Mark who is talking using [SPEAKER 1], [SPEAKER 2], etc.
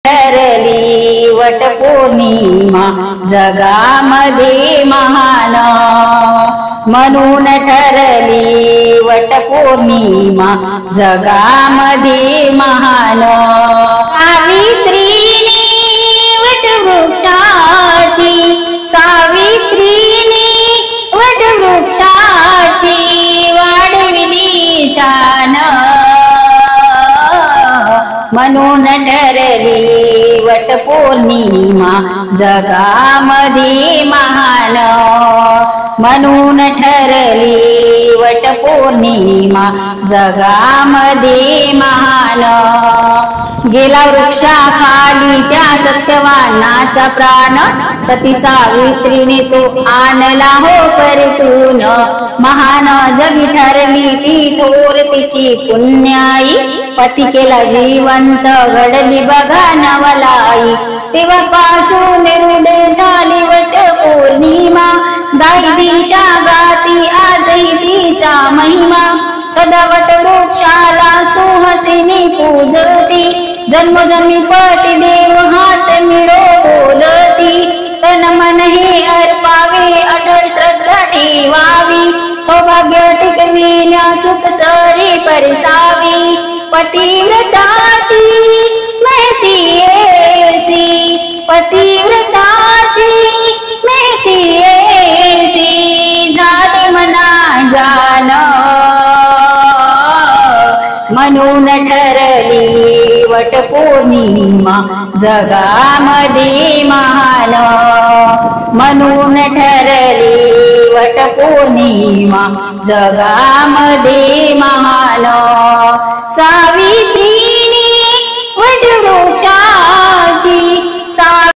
[SPEAKER 1] ठरली वटपौर्णिमा जगामध्ये महान, म्हणून ठरली वटपौर्णिमा जगामध्ये महान। सावित्रीने वटवृक्षाची, सावित्रीने वटवृक्षाची वाढविली शान, म्हणून ठरली वटपौर्णिमा जगामध्ये महान, म्हणून ठरली वटपौर्णिमा जगामध्ये महान। गेला वृक्षाखाली त्या सत्यवानाचा प्राण, सती सावित्रीने तो आणला हो परतून। महान जगी ठरली ती थोर तिची पुण्याई, पती केला जिवंत घडली बघा नवलाई। तेव्हापासून रूढ झाली वटपौर्णिमा, गाई दिशा गाती आजही तिचा महिमा। सदा वटवृक्षाला सुहासिनी पूजती, जन्मोजन्मी पती देव हाच मिळो बोलती। तन मन हे अर्पावे अढळ श्रद्धा ठेवावी, सौभाग्य टिकविण्या सुख सरी परसावी। पतिव्रताची महती ऐसी, पतिव्रताची महती ऐसी, झाली मना जान, म्हणून ठरली वटपौर्णिमा जगामध्ये महान, म्हणून ठरली वटपौर्णिमा जगामध्ये महान। सावित्रीने वटवृक्षा